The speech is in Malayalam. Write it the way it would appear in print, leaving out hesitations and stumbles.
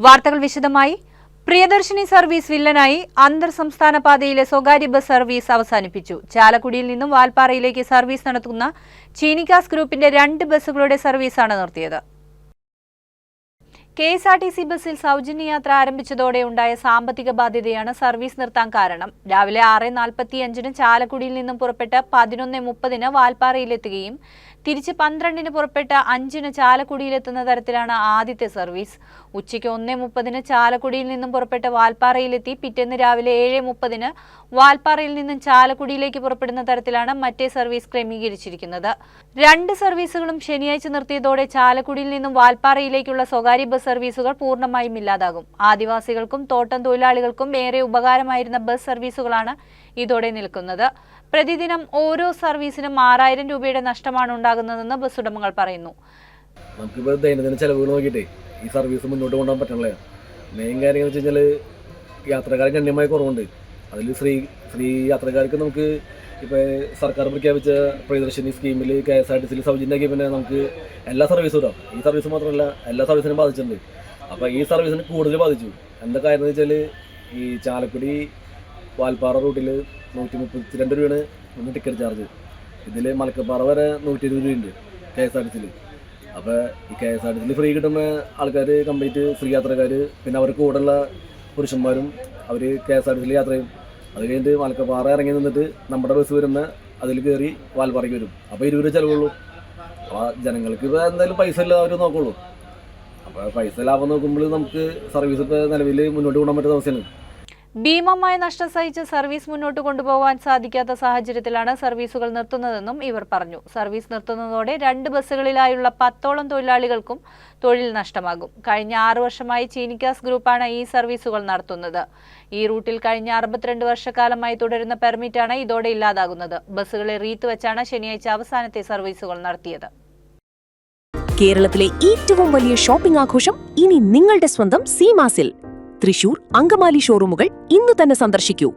വാർത്തകൾ വിശദമായി. പ്രിയദർശിനി സർവീസ് വില്ലനായി അന്തർ സംസ്ഥാന പാതയിലെ സ്വകാര്യ ബസ് സർവീസ് അവസാനിപ്പിച്ചു. ചാലക്കുടിയിൽ നിന്നും വാൽപ്പാറയിലേക്ക് സർവീസ് നടത്തുന്ന ചീനിക്കാസ് ഗ്രൂപ്പിന്റെ 2 ബസ്സുകളുടെ സർവീസാണ് നിർത്തിയത്. KSRTC ബസ്സിൽ സൗജന്യ യാത്ര ആരംഭിച്ചതോടെ ഉണ്ടായ സാമ്പത്തിക ബാധ്യതയാണ് സർവീസ് നിർത്താൻ കാരണം. രാവിലെ 6:45 ചാലക്കുടിയിൽ നിന്നും പുറപ്പെട്ട് 11:30 വാൽപ്പാറയിലെത്തുകയും തിരിച്ച് 12 പുറപ്പെട്ട് 5 ചാലക്കുടിയിലെത്തുന്ന തരത്തിലാണ് ആദ്യത്തെ സർവീസ്. ഉച്ചയ്ക്ക് 1:30 ചാലക്കുടിയിൽ നിന്നും പുറപ്പെട്ട് വാൽപ്പാറയിലെത്തി പിറ്റേന്ന് രാവിലെ 7:30 വാൽപ്പാറയിൽ നിന്നും ചാലക്കുടിയിലേക്ക് പുറപ്പെടുന്ന തരത്തിലാണ് മറ്റേ സർവീസ് ക്രമീകരിച്ചിരിക്കുന്നത്. 2 സർവീസുകളും ശനിയാഴ്ച നിർത്തിയതോടെ ചാലക്കുടിയിൽ നിന്നും വാൽപ്പാറയിലേക്കുള്ള സ്വകാര്യ ബസ് സർവീസുകൾ പൂർണ്ണമായും ഇല്ലാതാകും. ആദിവാസികൾക്കും തോട്ടം തൊഴിലാളികൾക്കും ഏറെ ഉപകാരമായിരുന്ന ബസ് സർവീസുകളാണ് ഇതോടെ നിൽക്കുന്നത്. പ്രതിദിനം ഓരോ സർവീസിനും 6000 രൂപയുടെ നഷ്ടമാണ് ഉണ്ടാകുന്നതെന്ന് ബസ് ഉടമകൾ പറയുന്നു. നമുക്കിപ്പോൾ ദൈനംദിന ചെലവുകൾ നോക്കിയിട്ടേ ഈ സർവീസ് മുന്നോട്ട് കൊണ്ടുപോകാൻ പറ്റണില്ല. മെയിൻ കാര്യം എന്ന് വെച്ച് കഴിഞ്ഞാൽ യാത്രക്കാരെ ഗണ്യമായി കുറവുണ്ട്. അതിൽ സ്ത്രീ യാത്രക്കാർക്ക് നമുക്ക് ഇപ്പോൾ സർക്കാർ പ്രഖ്യാപിച്ച പ്രിയദർശിനി സ്കീമിൽ KSRTCയിൽ സൗജന്യമാക്കി പിന്നെ നമുക്ക് എല്ലാ സർവീസും ഇടാം. ഈ സർവീസ് മാത്രമല്ല എല്ലാ സർവീസിനും ബാധിച്ചിട്ടുണ്ട്. അപ്പോൾ ഈ സർവീസിന് കൂടുതൽ ബാധിച്ചു. എന്താ കാര്യം എന്ന് വെച്ചാൽ ഈ ചാലക്കുടി വാൽപ്പാറ റൂട്ടിൽ 132 രൂപയാണ് ടിക്കറ്റ് ചാർജ്. ഇതിൽ മലക്കപ്പാറ വരെ 120 രൂപയുണ്ട് KSRTCയിൽ. അപ്പോൾ ഈ KSRTCയിൽ ഫ്രീ കിട്ടുമ്പോൾ ആൾക്കാർ കംപ്ലീറ്റ് സ്ത്രീ യാത്രക്കാർ പിന്നെ അവർക്ക് കൂടെയുള്ള പുരുഷന്മാരും അവർ KSRTCയിൽ യാത്ര ചെയ്യും. അത് കഴിഞ്ഞിട്ട് മലക്കപ്പാറ ഇറങ്ങി നിന്നിട്ട് നമ്മുടെ ബസ് വരുമ്പോൾ അതിൽ കയറി വാൽപ്പാറയ്ക്ക് വരും. അപ്പോൾ 20 രൂപ ചിലവുള്ളൂ. അപ്പോൾ ജനങ്ങൾക്ക് ഇപ്പോൾ എന്തായാലും പൈസ ഇല്ല അവർ നോക്കുള്ളൂ. അപ്പോൾ പൈസ ലാഭം നോക്കുമ്പോൾ നമുക്ക് സർവീസ് ഇപ്പോൾ നിലവിൽ മുന്നോട്ട് കൊണ്ടുപോകാൻ പറ്റുന്ന അവസ്ഥയാണ്. ഭീമമായ നഷ്ടം സഹിച്ച് സർവീസ് മുന്നോട്ട് കൊണ്ടുപോകാൻ സാധിക്കാത്ത സാഹചര്യത്തിലാണ് സർവീസുകൾ നിർത്തുന്നതെന്നും ഇവർ പറഞ്ഞു. സർവീസ് നിർത്തുന്നതോടെ 2 ബസ്സുകളിലായുള്ള 10ഓളം തൊഴിലാളികൾക്കും തൊഴിൽ നഷ്ടമാകും. കഴിഞ്ഞ 6 വർഷമായി ചീനിക്കാസ് ഗ്രൂപ്പാണ് ഈ സർവീസുകൾ നടത്തുന്നത്. ഈ റൂട്ടിൽ കഴിഞ്ഞ 62 വർഷക്കാലമായി തുടരുന്ന പെർമിറ്റാണ് ഇതോടെ ഇല്ലാതാകുന്നത്. ബസ്സുകളെ റീത്ത് വെച്ചാണ് ശനിയാഴ്ച അവസാനത്തെ സർവീസുകൾ നടത്തിയത്. കേരളത്തിലെ ഏറ്റവും വലിയ ഷോപ്പിംഗ് ആഘോഷം ഇനി നിങ്ങളുടെ സ്വന്തം സീമാസിൽ. തൃശൂർ, അങ്കമാലി ഷോറൂമുകൾ ഇന്നു തന്നെ സന്ദർശിക്കൂ.